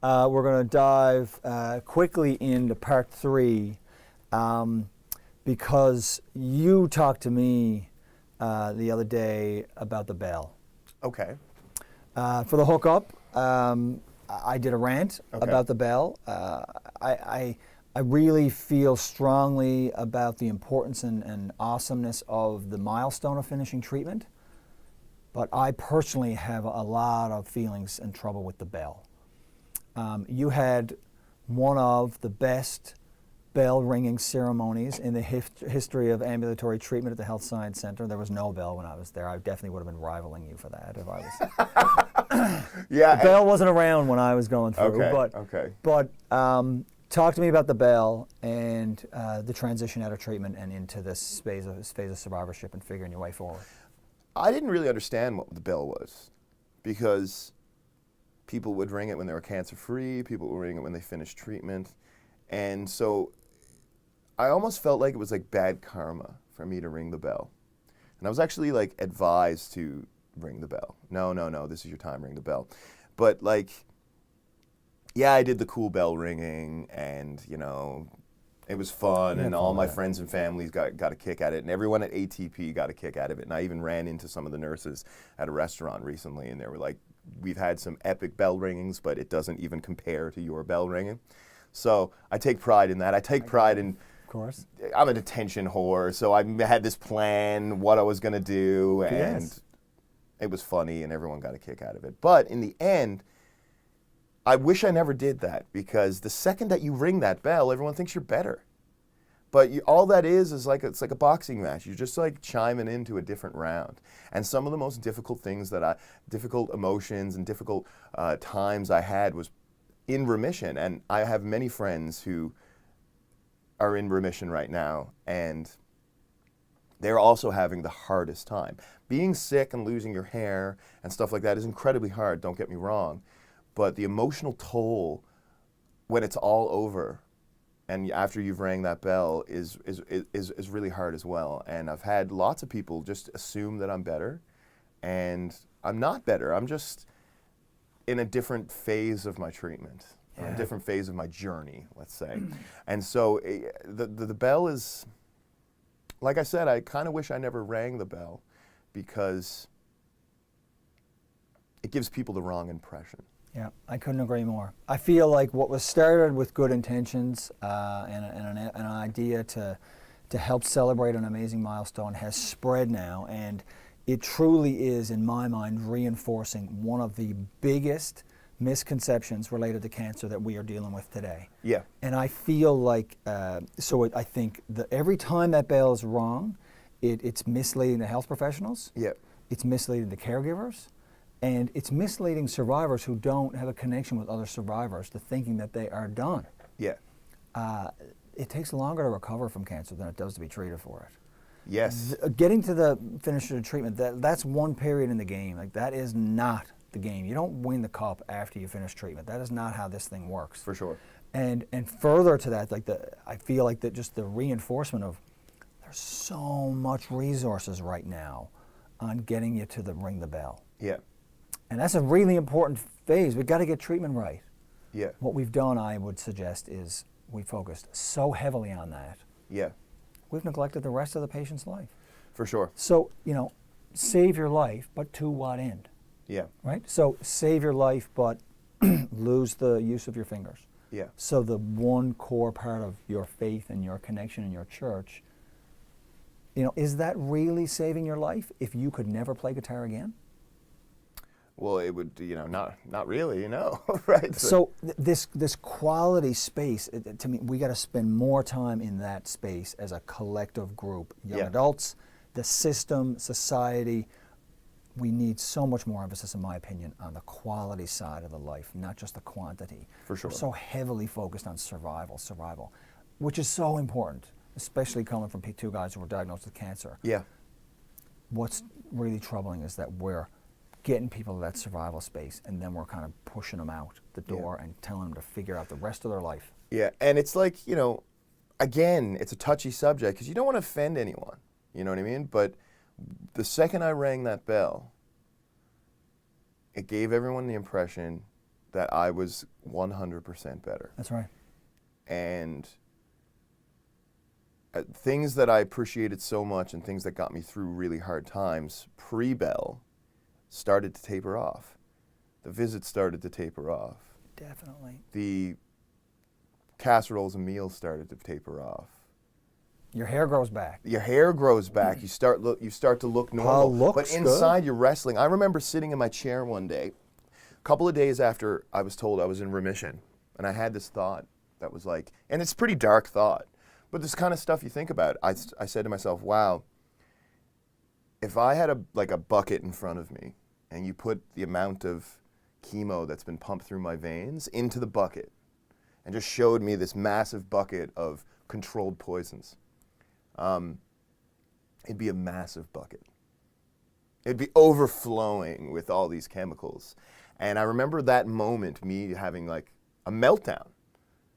we're going to dive quickly into part 3 because you talked to me the other day about the bell. Okay. For the hookup, I did a rant about the bell. I really feel strongly about the importance and awesomeness of the milestone of finishing treatment, but I personally have a lot of feelings and trouble with the bell. You had one of the best bell ringing ceremonies in the history of ambulatory treatment at the Health Science Center. There was no bell when I was there. I definitely would have been rivaling you for that if I was. Yeah. The bell wasn't around when I was going through. Okay. But talk to me about the bell and the transition out of treatment and into this phase of survivorship and figuring your way forward. I didn't really understand what the bell was because people would ring it when they were cancer-free, people would ring it when they finished treatment. And so I almost felt like it was like bad karma for me to ring the bell. And I was actually like advised to ring the bell. No, this is your time, ring the bell. But like, yeah, I did the cool bell ringing and, you know, it was fun and all my friends and families got a kick at it and everyone at ATP got a kick out of it. And I even ran into some of the nurses at a restaurant recently and they were like, we've had some epic bell ringings, but it doesn't even compare to your bell ringing. So I take pride in that. I take pride in, of course, I'm a detention whore, so I had this plan, what I was going to do, and it was funny and everyone got a kick out of it. But in the end, I wish I never did that because the second that you ring that bell, everyone thinks you're better. But all that is like it's like a boxing match. You're just like chiming into a different round. And some of the most difficult things difficult emotions and difficult times I had was in remission. And I have many friends who are in remission right now, and they're also having the hardest time. Being sick and losing your hair and stuff like that is incredibly hard, don't get me wrong. But the emotional toll when it's all over and after you've rang that bell is really hard as well. And I've had lots of people just assume that I'm better, and I'm not better. I'm just in a different phase of my treatment, or a different phase of my journey, let's say. And so the bell is, like I said, I kind of wish I never rang the bell because it gives people the wrong impression. Yeah, I couldn't agree more. I feel like what was started with good intentions and an idea to help celebrate an amazing milestone has spread now, and it truly is, in my mind, reinforcing one of the biggest misconceptions related to cancer that we are dealing with today. Yeah. And I feel like, I think that every time that bell is wrong, it's misleading the health professionals. Yeah. It's misleading the caregivers. And it's misleading survivors who don't have a connection with other survivors to thinking that they are done. Yeah. It takes longer to recover from cancer than it does to be treated for it. Yes. Getting to the finish of the treatment, that's one period in the game. Like, that is not the game. You don't win the cup after you finish treatment. That is not how this thing works. For sure. And further to that, I feel like that just the reinforcement of there's so much resources right now on getting you to ring the bell. Yeah. And that's a really important phase. We've got to get treatment right. Yeah. What we've done, I would suggest, is we focused so heavily on that. Yeah. We've neglected the rest of the patient's life. For sure. So, save your life, but to what end? Yeah. Right? So save your life, but lose the use of your fingers. Yeah. So the one core part of your faith and your connection in your church, is that really saving your life if you could never play guitar again? Well, it would, not really, right? So this quality space, to me, we got to spend more time in that space as a collective group. Young adults, the system, society. We need so much more emphasis, in my opinion, on the quality side of the life, not just the quantity. For sure. We're so heavily focused on survival, which is so important, especially coming from two guys who were diagnosed with cancer. Yeah. What's really troubling is that we're getting people to that survival space, and then we're kind of pushing them out the door and telling them to figure out the rest of their life. Yeah, and it's like, again, it's a touchy subject because you don't want to offend anyone, you know what I mean? But the second I rang that bell, it gave everyone the impression that I was 100% better. That's right. And things that I appreciated so much and things that got me through really hard times pre-Bell started to taper off. The visits started to taper off. Definitely. The casseroles and meals started to taper off. Your hair grows back. Your hair grows back. You start to look normal. Looks but inside good. you're wrestling. I remember sitting in my chair one day, a couple of days after I was told I was in remission, and I had this thought that was like, and it's a pretty dark thought, but this kind of stuff you think about. I said to myself, wow, if I had a bucket in front of me and you put the amount of chemo that's been pumped through my veins into the bucket and just showed me this massive bucket of controlled poisons, it'd be a massive bucket. It'd be overflowing with all these chemicals. And I remember that moment, me having like a meltdown,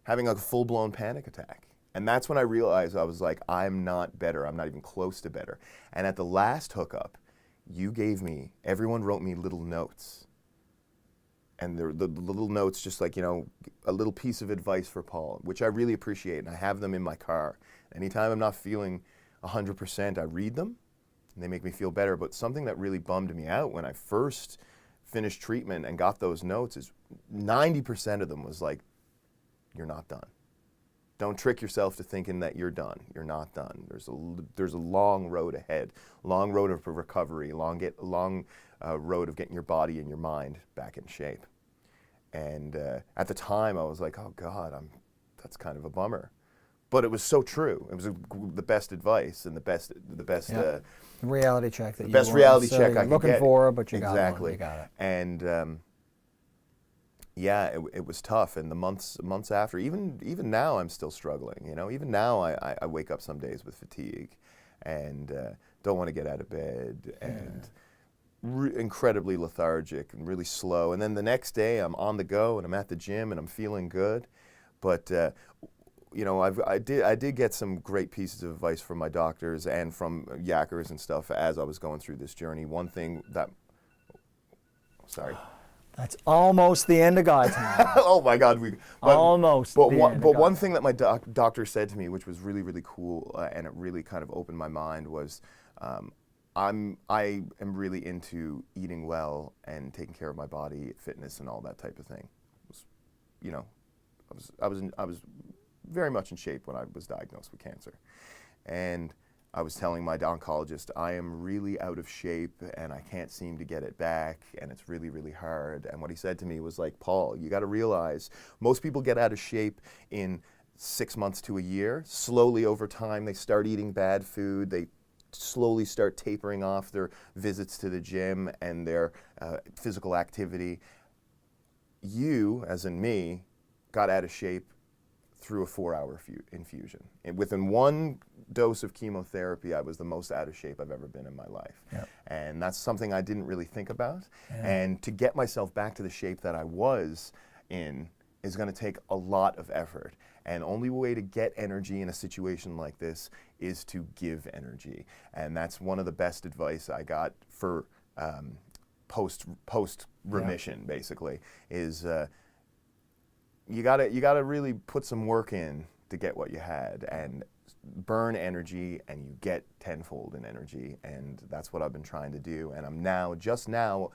having like a full-blown panic attack. And that's when I realized I was like, I'm not better. I'm not even close to better. And at the last hookup, everyone wrote me little notes. And the little notes, just like, a little piece of advice for Paul, which I really appreciate. And I have them in my car. Anytime I'm not feeling 100%, I read them, and they make me feel better. But something that really bummed me out when I first finished treatment and got those notes is 90% of them was like, you're not done. Don't trick yourself to thinking that you're done. You're not done. There's a long road ahead, long road of recovery, long road of getting your body and your mind back in shape. And at the time, I was like, oh God, that's kind of a bummer. But it was so true. It was the best advice and the best reality check that the you best weren't reality check I necessarily could looking get. for, but you Exactly. got it. And yeah, it was tough. And the months after, even now, I'm still struggling. Even now, I wake up some days with fatigue, and don't want to get out of bed, and incredibly lethargic and really slow. And then the next day, I'm on the go and I'm at the gym and I'm feeling good, but. I did get some great pieces of advice from my doctors and from yackers and stuff as I was going through this journey. One thing that, That's almost the end of Guy Time. Oh my God, almost. But one thing that my doctor said to me, which was really, really cool, and it really kind of opened my mind, was, I am really into eating well and taking care of my body, fitness, and all that type of thing. I was very much in shape when I was diagnosed with cancer. And I was telling my oncologist, I am really out of shape and I can't seem to get it back and it's really, really hard. And what he said to me was like, Paul, you got to realize most people get out of shape in 6 months to a year. Slowly over time, they start eating bad food. They slowly start tapering off their visits to the gym and their physical activity. You, as in me, got out of shape through a 4-hour infusion. And within one dose of chemotherapy, I was the most out of shape I've ever been in my life. Yep. And that's something I didn't really think about. Yeah. And to get myself back to the shape that I was in is going to take a lot of effort. And the only way to get energy in a situation like this is to give energy. And that's one of the best advice I got for post remission, basically, is you gotta really put some work in to get what you had and burn energy, and you get tenfold in energy. And that's what I've been trying to do. And I'm just now,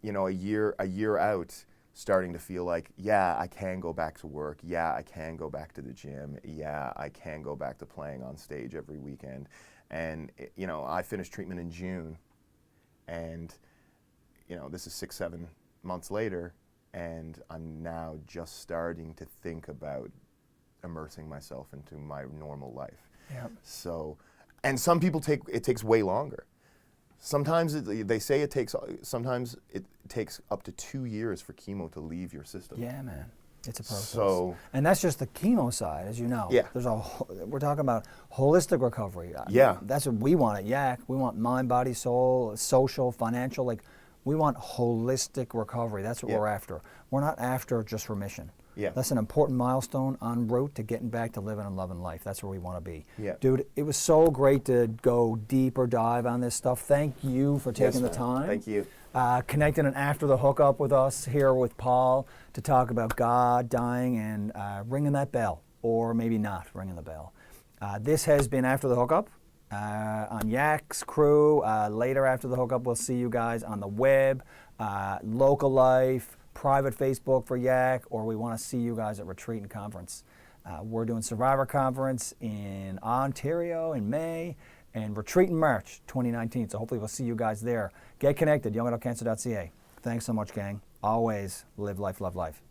a year out, starting to feel like, yeah, I can go back to work. Yeah, I can go back to the gym. Yeah, I can go back to playing on stage every weekend. And I finished treatment in June, and this is 6-7 months later. And I'm now just starting to think about immersing myself into my normal life. Yep. So, and some people it takes way longer. Sometimes they say sometimes it takes up to 2 years for chemo to leave your system. Yeah, man. It's a process. So, and that's just the chemo side, as you know. Yeah. We're talking about holistic recovery. Yeah. That's what we want at Yak. We want mind, body, soul, social, financial. We want holistic recovery. That's what we're after. We're not after just remission. Yeah. That's an important milestone en route to getting back to living and loving life. That's where we want to be. Yeah. Dude, it was so great to go deeper dive on this stuff. Thank you for taking the man. time. Thank you. Connecting and after the hookup with us here with Paul to talk about God, dying, and ringing that bell, or maybe not ringing the bell. This has been After the Hookup on Yak's crew. Later after the hookup, we'll see you guys on the web, local life, private Facebook for Yak, or we want to see you guys at Retreat and Conference. We're doing Survivor Conference in Ontario in May and Retreat in March 2019. So hopefully we'll see you guys there. Get connected, youngadultcancer.ca. Thanks so much, gang. Always live life, love life.